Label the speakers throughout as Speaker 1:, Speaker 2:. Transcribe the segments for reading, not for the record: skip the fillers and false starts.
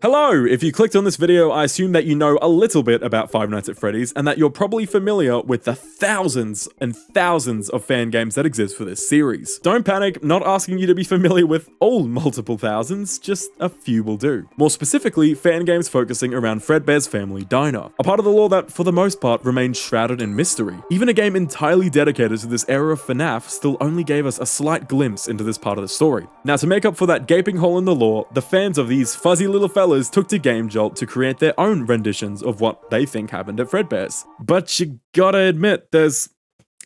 Speaker 1: Hello! If you clicked on this video, I assume that you know a little bit about Five Nights at Freddy's and that you're probably familiar with the thousands and thousands of fan games that exist for this series. Don't panic, not asking you to be familiar with all multiple thousands, just a few will do. More specifically, fan games focusing around Fredbear's family diner, a part of the lore that, for the most part, remains shrouded in mystery. Even a game entirely dedicated to this era of FNAF still only gave us a slight glimpse into this part of the story. Now, to make up for that gaping hole in the lore, the fans of these fuzzy little fellas took to Game Jolt to create their own renditions of what they think happened at Fredbear's. But you gotta admit, there's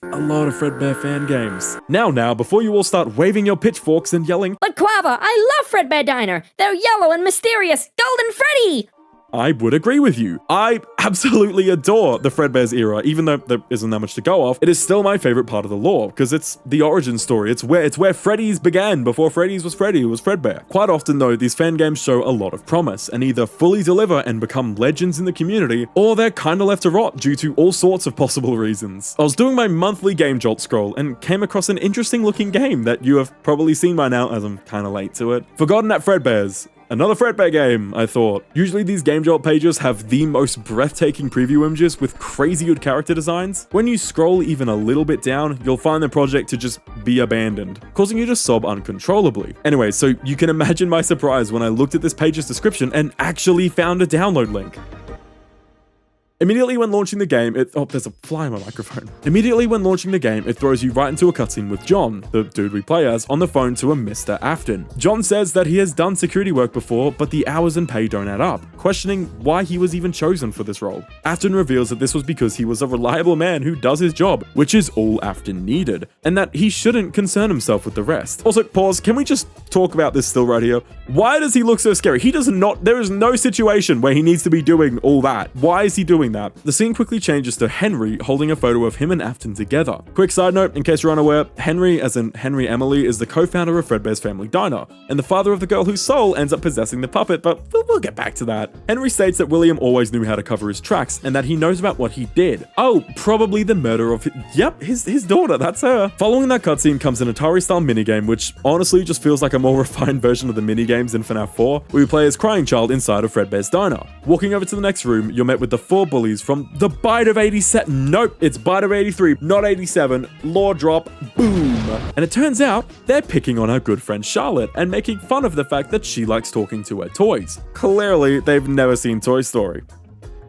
Speaker 1: a lot of Fredbear fan games. Now, before you all start waving your pitchforks and yelling,
Speaker 2: "But Quava, I love Fredbear Diner! They're yellow and mysterious! Golden Freddy!"
Speaker 1: I would agree with you. I absolutely adore the Fredbear's era, even though there isn't that much to go off. It is still my favorite part of the lore, because it's the origin story. It's where Freddy's began. Before Freddy's was Freddy, it was Fredbear. Quite often though, these fan games show a lot of promise, and either fully deliver and become legends in the community, or they're kinda left to rot due to all sorts of possible reasons. I was doing my monthly Game Jolt scroll, and came across an interesting looking game that you have probably seen by now, as I'm kinda late to it. Forgotten at Fredbear's. Another Fredbear game, I thought. Usually these Game Jolt pages have the most breathtaking preview images with crazy good character designs. When you scroll even a little bit down, you'll find the project to just be abandoned, causing you to sob uncontrollably. Anyway, so you can imagine my surprise when I looked at this page's description and actually found a download link. Immediately when launching the game, there's a fly in my microphone. Immediately when launching the game, it throws you right into a cutscene with John, the dude we play as, on the phone to a Mr. Afton. John says that he has done security work before, but the hours and pay don't add up, questioning why he was even chosen for this role. Afton reveals that this was because he was a reliable man who does his job, which is all Afton needed, and that he shouldn't concern himself with the rest. Also, pause, can we just talk about this still right here? Why does he look so scary? There is no situation where he needs to be doing all that. Why is he doing that? The scene quickly changes to Henry holding a photo of him and Afton together. Quick side note, in case you're unaware, Henry, as in Henry Emily, is the co-founder of Fredbear's Family Diner, and the father of the girl whose soul ends up possessing the puppet, but we'll get back to that. Henry states that William always knew how to cover his tracks, and that he knows about what he did. Oh, probably the murder of his daughter, that's her. Following that cutscene comes an Atari-style minigame, which honestly just feels like a more refined version of the minigames in FNAF 4, where you play as Crying Child inside of Fredbear's Diner. Walking over to the next room, you're met with the 4 bullies from the Bite of 87. Nope, it's Bite of 83, not 87. Lore drop, boom. And it turns out they're picking on our good friend Charlotte and making fun of the fact that she likes talking to her toys. Clearly, they've never seen Toy Story.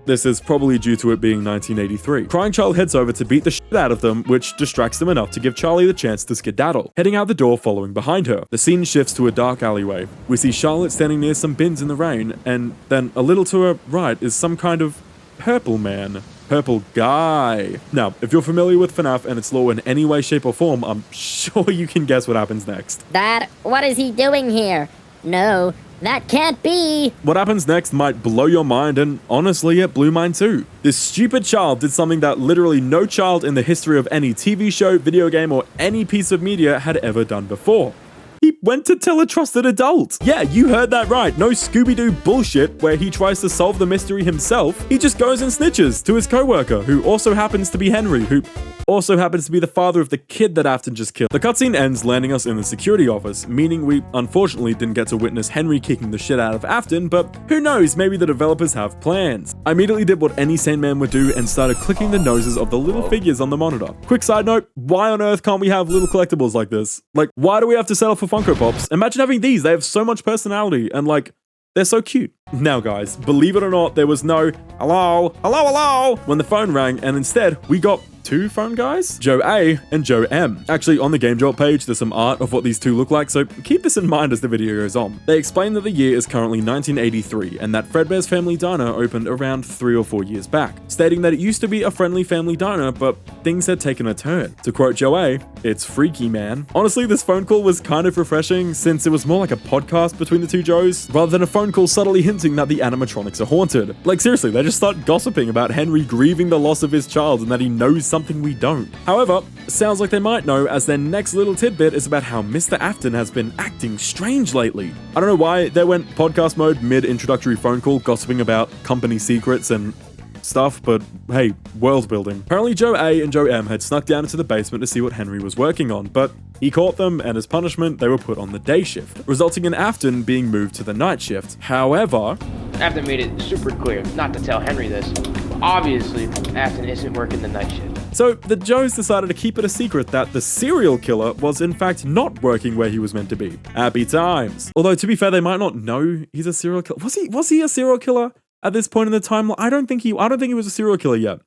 Speaker 1: This is probably due to it being 1983. Crying Child heads over to beat the shit out of them, which distracts them enough to give Charlie the chance to skedaddle, heading out the door following behind her. The scene shifts to a dark alleyway. We see Charlotte standing near some bins in the rain, and then a little to her right is some kind of purple man. Purple guy. Now, if you're familiar with FNAF and its lore in any way, shape, or form, I'm sure you can guess what happens next.
Speaker 2: Dad, what is he doing here? No, that can't be!
Speaker 1: What happens next might blow your mind, and honestly, it blew mine too. This stupid child did something that literally no child in the history of any TV show, video game, or any piece of media had ever done before. He went to tell a trusted adult. Yeah, you heard that right. No Scooby-Doo bullshit where he tries to solve the mystery himself. He just goes and snitches to his coworker, who also happens to be Henry, who also happens to be the father of the kid that Afton just killed. The cutscene ends landing us in the security office, meaning we unfortunately didn't get to witness Henry kicking the shit out of Afton, but who knows, maybe the developers have plans. I immediately did what any sane man would do and started clicking the noses of the little figures on the monitor. Quick side note, why on earth can't we have little collectibles like this? Like, why do we have to settle for Funko Pops? Imagine having these, they have so much personality, and like, they're so cute. Now guys, believe it or not, there was no hello when the phone rang, and instead we got 2 phone guys, Joe A and Joe M. Actually, on the Game Jolt page, there's some art of what these two look like, so keep this in mind as the video goes on. They explain that the year is currently 1983, and that Fredbear's Family Diner opened around 3 or 4 years back, stating that it used to be a friendly family diner, but things had taken a turn. To quote Joe A, "It's freaky, man." Honestly, this phone call was kind of refreshing, since it was more like a podcast between the two Joes, rather than a phone call subtly hinting that the animatronics are haunted. Like seriously, they just start gossiping about Henry grieving the loss of his child and that he knows something we don't. However, sounds like they might know, as their next little tidbit is about how Mr. Afton has been acting strange lately. I don't know why they went podcast mode mid-introductory phone call gossiping about company secrets and stuff, but hey, world building. Apparently Joe A and Joe M had snuck down into the basement to see what Henry was working on, but He caught them, and as punishment, they were put on the day shift, resulting in Afton being moved to the night shift. However,
Speaker 3: Afton made it super clear not to tell Henry this, but obviously Afton isn't working the night shift.
Speaker 1: so the Joes decided to keep it a secret that the serial killer was in fact not working where he was meant to be. Happy times. Although to be fair, they might not know he's a serial killer. Was he a serial killer at this point in the timeline? I don't think he was a serial killer yet.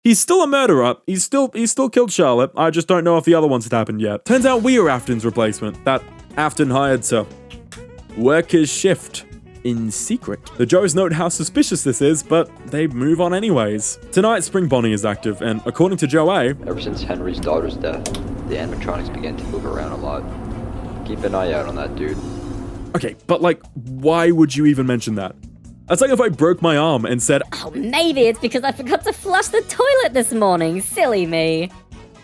Speaker 1: He's still a murderer. He's still killed Charlotte. I just don't know if the other ones had happened yet. Turns out we are Afton's replacement, that Afton hired to work his shift in secret. The Joes note how suspicious this is, but they move on anyways. Tonight, Spring Bonnie is active, and according to Joey,
Speaker 4: ever since Henry's daughter's death, the animatronics began to move around a lot. Keep an eye out on that dude.
Speaker 1: okay, but like, why would you even mention that? That's like if I broke my arm and said,
Speaker 2: Oh, maybe it's because I forgot to flush the toilet this morning. Silly me.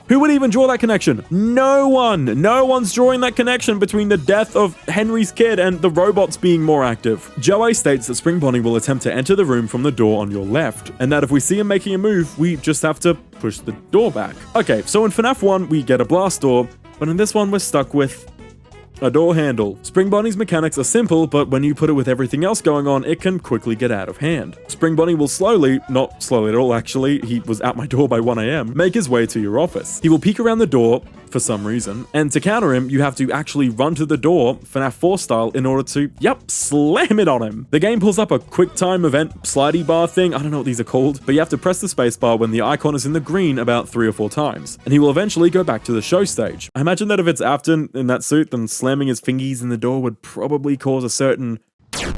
Speaker 1: who would even draw that connection? No one. No one's drawing that connection between the death of Henry's kid and the robots being more active. Joey states that Spring Bonnie will attempt to enter the room from the door on your left, and that if we see him making a move, we just have to push the door back. Okay, so in FNAF 1, we get a blast door, but in this one, we're stuck with a door handle. Spring Bonnie's mechanics are simple, but when you put it with everything else going on, it can quickly get out of hand. Spring Bonnie will not slowly at all actually, he was at my door by 1 AM, make his way to your office. He will peek around the door for some reason, and to counter him, you have to actually run to the door, FNAF 4 style, in order to, slam it on him. The game pulls up a quick time event slidey bar thing, I don't know what these are called, but you have to press the spacebar when the icon is in the green about 3 or 4 times, and he will eventually go back to the show stage. I imagine that if it's Afton in that suit, then slamming his fingies in the door would probably cause a certain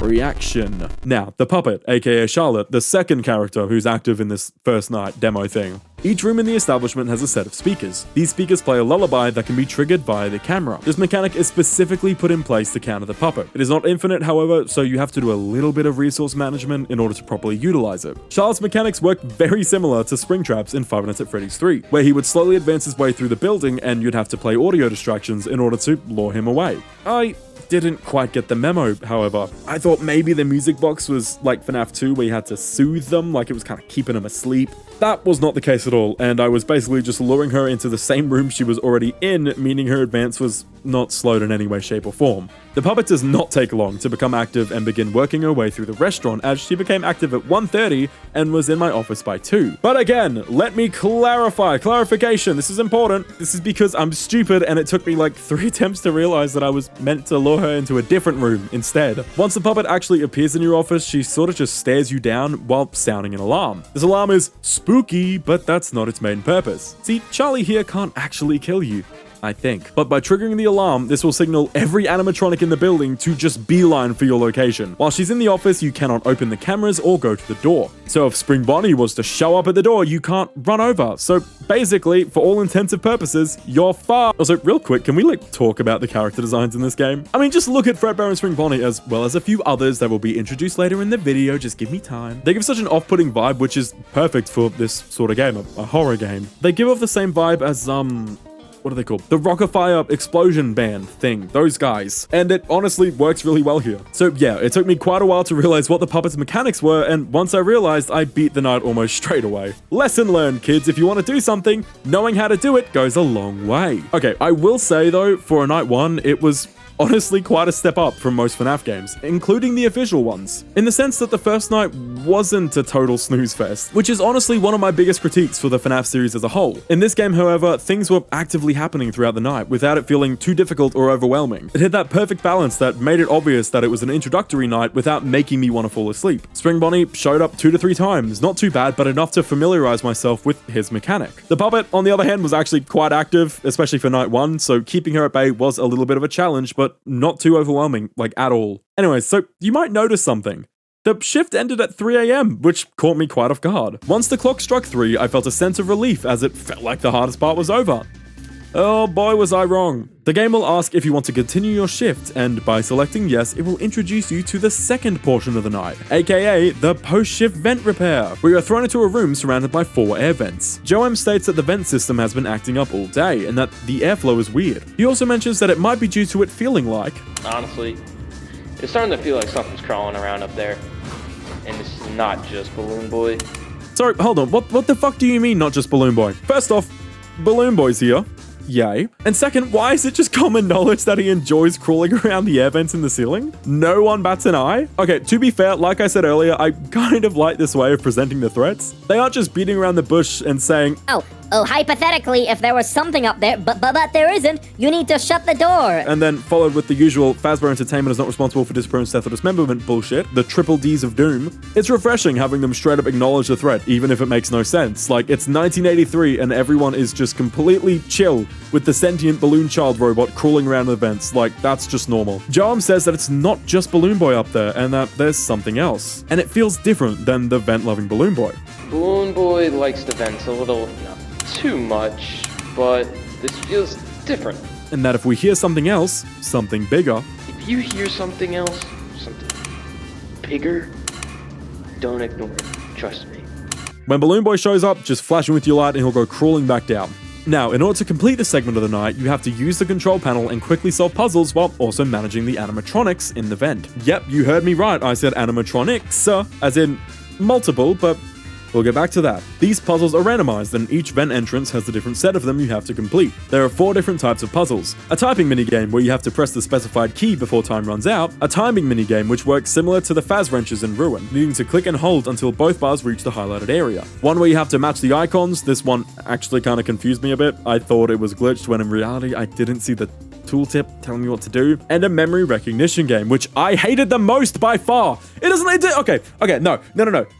Speaker 1: reaction. Now, the puppet, aka Charlotte, the second character who's active in this first night demo thing. Each room in the establishment has a set of speakers. These speakers play a lullaby that can be triggered via the camera. This mechanic is specifically put in place to counter the puppet. It is not infinite, however, so you have to do a little bit of resource management in order to properly utilize it. Charlotte's mechanics work very similar to Springtrap's in Five Nights at Freddy's 3, where he would slowly advance his way through the building and you'd have to play audio distractions in order to lure him away. I didn't quite get the memo, however. I thought maybe the music box was like FNAF 2 where you had to soothe them, like it was kind of keeping them asleep. That was not the case at all, and I was basically just luring her into the same room she was already in, meaning her advance was not slowed in any way, shape, or form. The puppet does not take long to become active and begin working her way through the restaurant, as she became active at 1:30 and was in my office by 2. But again, let me clarification, this is important. This is because I'm stupid and it took me like 3 attempts to realize that I was meant to lure her into a different room instead. Once the puppet actually appears in your office, she sort of just stares you down while sounding an alarm. This alarm is spooky, but that's not its main purpose. See, Charlie here can't actually kill you, I think. But by triggering the alarm, this will signal every animatronic in the building to just beeline for your location. While she's in the office, you cannot open the cameras or go to the door. So if Spring Bonnie was to show up at the door, you can't run over. So basically, for all intents and purposes, you're fucked. Also, real quick, can we talk about the character designs in this game? I mean, just look at fredbear and Spring Bonnie as well as a few others that will be introduced later in the video. Just give me time. They give such an off-putting vibe, which is perfect for this sort of game, a horror game. They give off the same vibe as, what are they called? The Rockafire Explosion Band thing. Those guys. And it honestly works really well here. So yeah, it took me quite a while to realize what the puppet's mechanics were, and once I realized, I beat the night almost straight away. Lesson learned, kids. If you want to do something, knowing how to do it goes a long way. Okay, I will say though, for a night 1, it was honestly quite a step up from most FNAF games, including the official ones, in the sense that the first night wasn't a total snooze fest, which is honestly one of my biggest critiques for the FNAF series as a whole. In this game, however, things were actively happening throughout the night without it feeling too difficult or overwhelming. It had that perfect balance that made it obvious that it was an introductory night without making me want to fall asleep. Spring Bonnie showed up 2 to 3 times, not too bad, but enough to familiarize myself with his mechanic. The puppet, on the other hand, was actually quite active, especially for night 1, so keeping her at bay was a little bit of a challenge, but not too overwhelming, at all. Anyways, so you might notice something. The shift ended at 3 AM, which caught me quite off guard. Once the clock struck 3, I felt a sense of relief as it felt like the hardest part was over. Oh boy, was I wrong. The game will ask if you want to continue your shift, and by selecting yes, it will introduce you to the second portion of the night, aka the post-shift vent repair, where you are thrown into a room surrounded by 4 air vents. Joem states that the vent system has been acting up all day, and that the airflow is weird. He also mentions that it might be due to it feeling like...
Speaker 3: Honestly, it's starting to feel like something's crawling around up there. And it's not just Balloon Boy.
Speaker 1: Sorry, hold on, what the fuck do you mean not just Balloon Boy? First off, Balloon Boy's here. Yay. And second, why is it just common knowledge that he enjoys crawling around the air vents in the ceiling? No one bats an eye? Okay, to be fair, like I said earlier, I kind of like this way of presenting the threats. They aren't just beating around the bush and saying,
Speaker 2: Oh, hypothetically, if there was something up there, but there isn't, you need to shut the door.
Speaker 1: and then followed with the usual Fazbear Entertainment is not responsible for disappearance, theft, or dismemberment bullshit, the triple Ds of doom. It's refreshing having them straight up acknowledge the threat, even if it makes no sense. Like, it's 1983 and everyone is just completely chill with the sentient balloon child robot crawling around the vents. Like, that's just normal. Joam says that it's not just Balloon Boy up there and that there's something else. And it feels different than the vent-loving Balloon Boy.
Speaker 3: Balloon Boy likes the vents a little, not too much, but this feels different.
Speaker 1: And that if we hear something else, something bigger,
Speaker 3: If you hear something else, something bigger, don't ignore it. Trust me.
Speaker 1: when Balloon Boy shows up, just flash him with your light and he'll go crawling back down. Now, in order to complete this segment of the night, you have to use the control panel and quickly solve puzzles while also managing the animatronics in the vent. Yep, you heard me right, I said animatronics, as in multiple, but we'll get back to that. These puzzles are randomized and each vent entrance has a different set of them you have to complete. There are 4 different types of puzzles. A typing minigame where you have to press the specified key before time runs out, a timing minigame which works similar to the Faz wrenches in Ruin, needing to click and hold until both bars reach the highlighted area. One where you have to match the icons. This one actually kind of confused me a bit. I thought it was glitched when in reality I didn't see the tooltip telling me what to do, and a memory recognition game, which I hated the most by far. It doesn't let you, okay, no.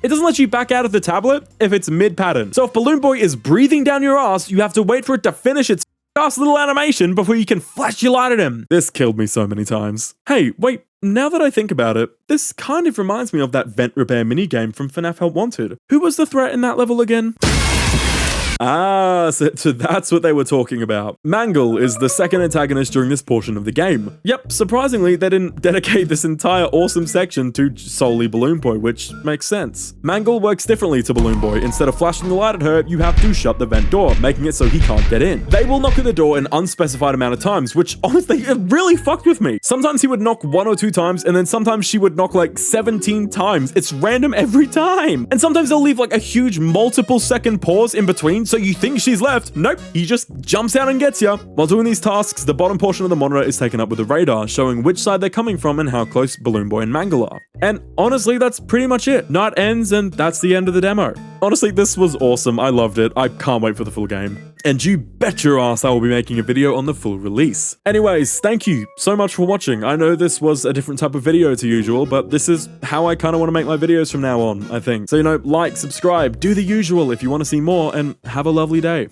Speaker 1: It doesn't let you back out of the tablet if it's mid-pattern. So if Balloon Boy is breathing down your ass, you have to wait for it to finish its ass little animation before you can flash your light at him. This killed me so many times. Hey, wait, now that I think about it, this kind of reminds me of that vent repair minigame from FNAF Help Wanted. Who was the threat in that level again? Ah, so that's what they were talking about. Mangle is the second antagonist during this portion of the game. Yep, surprisingly, they didn't dedicate this entire awesome section to solely Balloon Boy, which makes sense. Mangle works differently to Balloon Boy. Instead of flashing the light at her, you have to shut the vent door, making it so he can't get in. They will knock at the door an unspecified amount of times, which honestly, it really fucked with me. Sometimes he would knock 1 or 2 times, and then sometimes she would knock like 17 times. It's random every time. And sometimes they'll leave like a huge multiple second pause in between, so you think she's left. Nope, he just jumps out and gets ya. While doing these tasks, the bottom portion of the monitor is taken up with a radar, showing which side they're coming from and how close Balloon Boy and Mangle are. And honestly, that's pretty much it. Night ends, and that's the end of the demo. Honestly, this was awesome. I loved it. I can't wait for the full game. And you bet your ass I will be making a video on the full release. Anyways, thank you so much for watching. I know this was a different type of video to usual, but this is how I kind of want to make my videos from now on, I think. So, like, subscribe, do the usual if you want to see more, and have a lovely day.